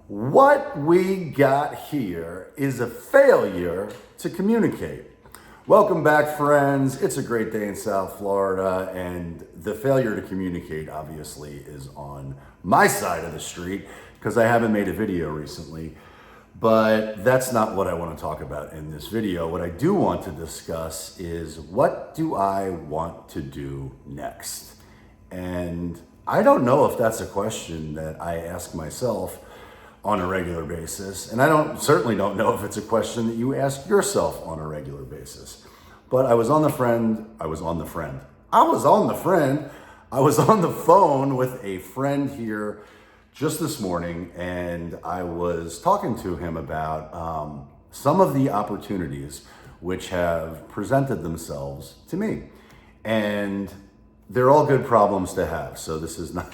What we got here is a failure to communicate. Welcome back, friends. It's a great day in South Florida, and the failure to communicate obviously is on my side of the street because I haven't made a video recently. But that's not what I want to talk about in this video. What I do want to discuss is what do I want to do next? And I don't know if that's a question that I ask myself on a regular basis. And I certainly don't know if it's a question that you ask yourself on a regular basis. But I was on the phone with a friend here just this morning, and I was talking to him about some of the opportunities which have presented themselves to me. And they're all good problems to have. So this is not,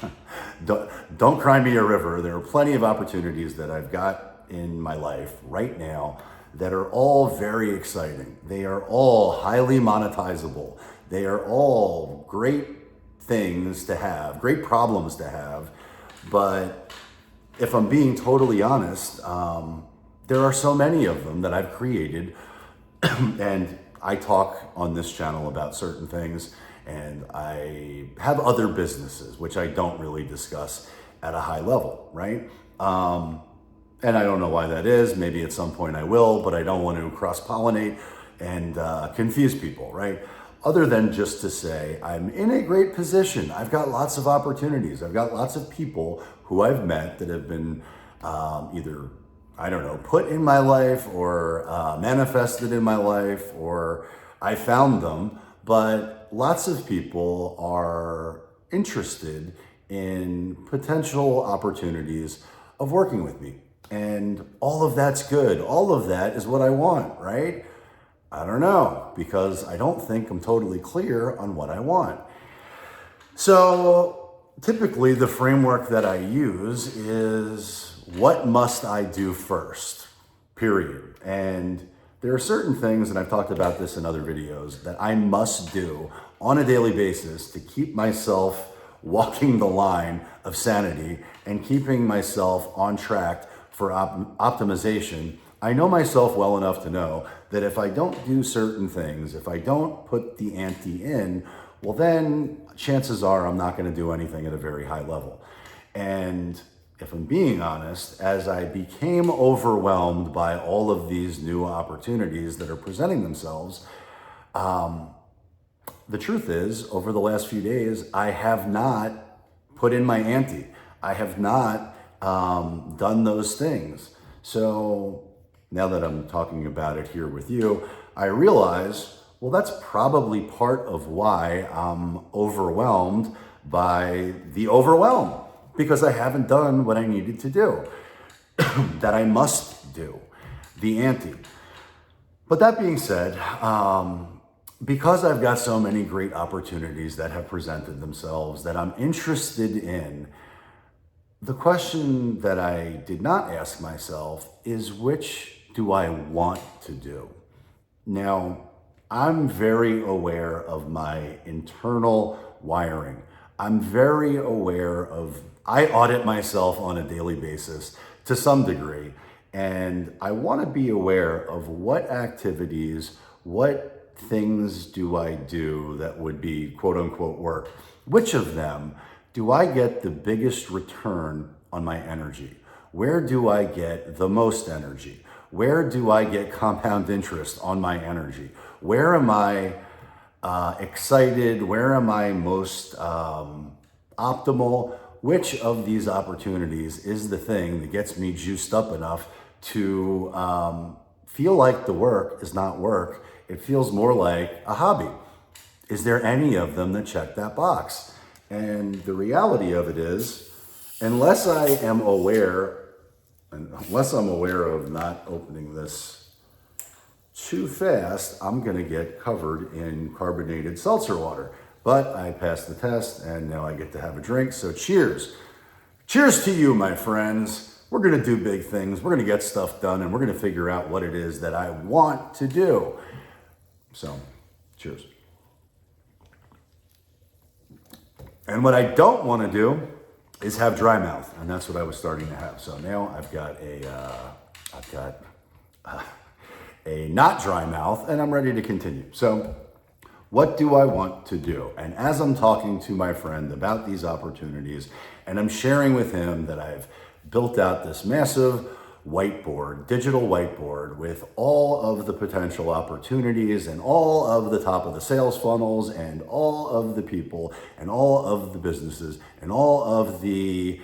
don't cry me a river. There are plenty of opportunities that I've got in my life right now that are all very exciting. They are all highly monetizable. They are all great things to have, great problems to have. But if I'm being totally honest, there are so many of them that I've created. And I talk on this channel about certain things, and I have other businesses, which I don't really discuss at a high level, right? And I don't know why that is. Maybe at some point I will, but I don't want to cross-pollinate and confuse people, right? Other than just to say, I'm in a great position. I've got lots of opportunities. I've got lots of people who I've met that have been either, I don't know, put in my life or manifested in my life, or I found them. But lots of people are interested in potential opportunities of working with me. And all of that's good. All of that is what I want, right? I don't know, because I don't think I'm totally clear on what I want. So typically the framework that I use is what must I do first, period. And there are certain things, and I've talked about this in other videos, that I must do on a daily basis to keep myself walking the line of sanity and keeping myself on track for optimization. I know myself well enough to know that if I don't do certain things, if I don't put the ante in, well then chances are I'm not going to do anything at a very high level. And if I'm being honest, as I became overwhelmed by all of these new opportunities that are presenting themselves, the truth is, over the last few days, I have not put in my ante. I have not done those things. So now that I'm talking about it here with you, I realize, well, that's probably part of why I'm overwhelmed by the overwhelm, because I haven't done what I needed to do, that I must do, the ante. But that being said, because I've got so many great opportunities that have presented themselves that I'm interested in, the question that I did not ask myself is, which do I want to do? Now, I'm very aware of my internal wiring. I'm very aware of, I audit myself on a daily basis to some degree, and I want to be aware of what activities, what things do I do that would be quote unquote work? Which of them do I get the biggest return on my energy? Where do I get the most energy? Where do I get compound interest on my energy? Where am I excited? Where am I most optimal? Which of these opportunities is the thing that gets me juiced up enough to feel like the work is not work? It feels more like a hobby. Is there any of them that check that box? And the reality of it is, unless I'm aware of not opening this too fast, I'm gonna get covered in carbonated seltzer water. But I passed the test and now I get to have a drink, so cheers. Cheers to you, my friends. We're gonna do big things, we're gonna get stuff done, and we're gonna figure out what it is that I want to do. So, cheers. And what I don't wanna do is have dry mouth, and that's what I was starting to have. So now I've got a not dry mouth, and I'm ready to continue. So what do I want to do? And as I'm talking to my friend about these opportunities, and I'm sharing with him that I've built out this massive whiteboard, digital whiteboard with all of the potential opportunities and all of the top of the sales funnels and all of the people and all of the businesses and all of the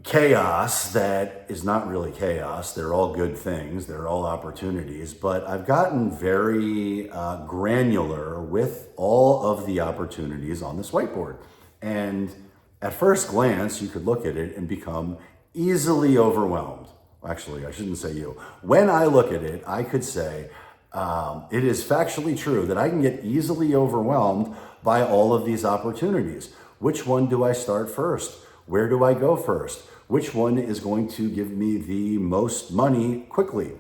chaos that is not really chaos. They're all good things. They're all opportunities. But I've gotten very granular with all of the opportunities on this whiteboard. And at first glance, you could look at it and become easily overwhelmed. Actually, I shouldn't say you. When I look at it, I could say it is factually true that I can get easily overwhelmed by all of these opportunities. Which one do I start first? Where do I go first? Which one is going to give me the most money quickly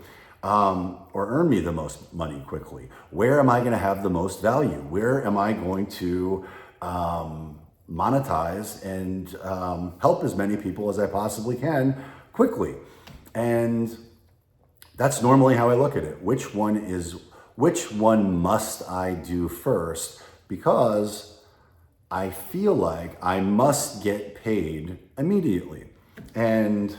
or earn me the most money quickly? Where am I going to have the most value? Where am I going to monetize and help as many people as I possibly can quickly? And that's normally how I look at it. Which one must I do first? Because I feel like I must get paid immediately. And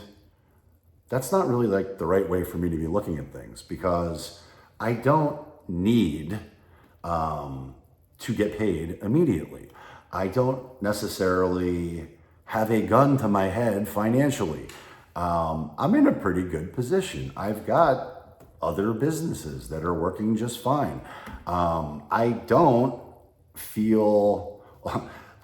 that's not really like the right way for me to be looking at things, because I don't need to get paid immediately. I don't necessarily have a gun to my head financially. I'm in a pretty good position. I've got other businesses that are working just fine. I don't feel,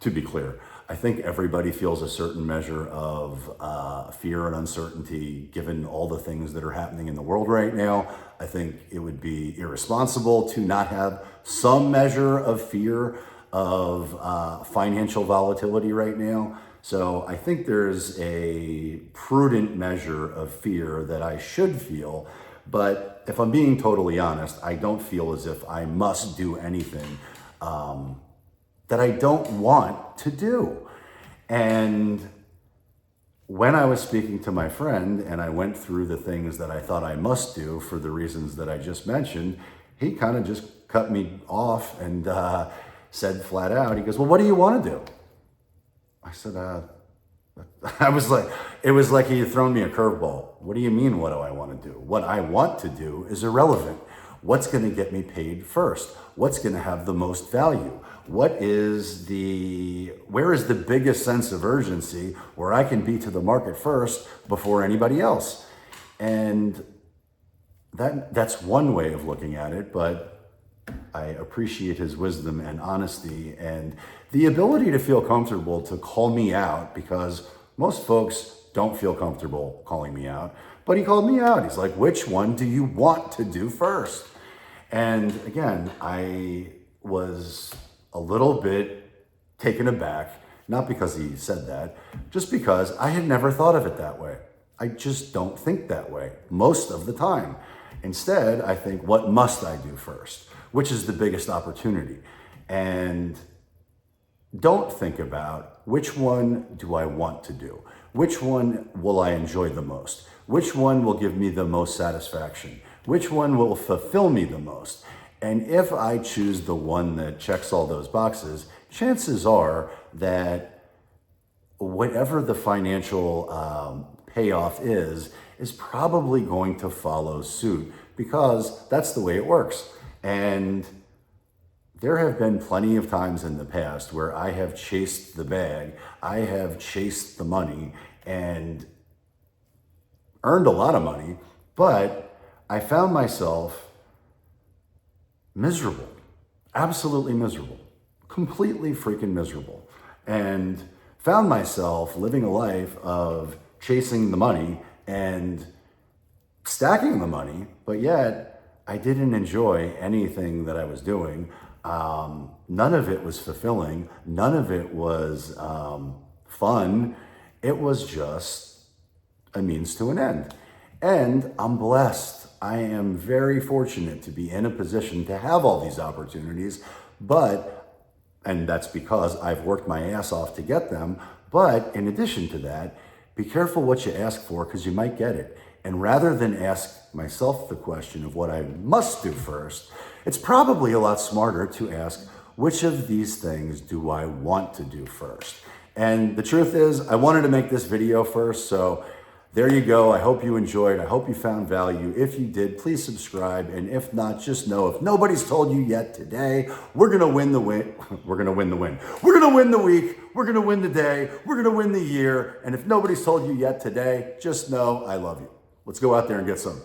to be clear, I think everybody feels a certain measure of fear and uncertainty given all the things that are happening in the world right now. I think it would be irresponsible to not have some measure of fear of financial volatility right now. So I think there's a prudent measure of fear that I should feel. But if I'm being totally honest, I don't feel as if I must do anything that I don't want to do. And when I was speaking to my friend and I went through the things that I thought I must do for the reasons that I just mentioned, he kind of just cut me off and said flat out, he goes, well, what do you want to do? I said, it was like he had thrown me a curveball. What do you mean, what do I want to do? What I want to do is irrelevant. What's going to get me paid first? What's going to have the most value? Where is the biggest sense of urgency where I can be to the market first before anybody else? And that's one way of looking at it, but I appreciate his wisdom and honesty and the ability to feel comfortable to call me out, because most folks don't feel comfortable calling me out, but he called me out. He's like, which one do you want to do first? And again, I was a little bit taken aback, not because he said that, just because I had never thought of it that way. I just don't think that way most of the time. Instead, I think, what must I do first? Which is the biggest opportunity? And don't think about which one do I want to do? Which one will I enjoy the most? Which one will give me the most satisfaction? Which one will fulfill me the most? And if I choose the one that checks all those boxes, chances are that whatever the financial payoff is probably going to follow suit, because that's the way it works. And there have been plenty of times in the past where I have chased the bag, I have chased the money and earned a lot of money, but I found myself miserable, absolutely miserable, completely freaking miserable, and found myself living a life of chasing the money and stacking the money, but yet I didn't enjoy anything that I was doing. None of it was fulfilling. None of it was fun. It was just a means to an end. And I'm blessed. I am very fortunate to be in a position to have all these opportunities, and that's because I've worked my ass off to get them. But in addition to that, be careful what you ask for because you might get it. And rather than ask myself the question of what I must do first, it's probably a lot smarter to ask, which of these things do I want to do first? And the truth is, I wanted to make this video first, so there you go. I hope you enjoyed. I hope you found value. If you did, please subscribe. And if not, just know if nobody's told you yet today, we're going to win the win. We're going to win the win. We're going to win the week. We're going to win the day. We're going to win the year. And if nobody's told you yet today, just know I love you. Let's go out there and get some.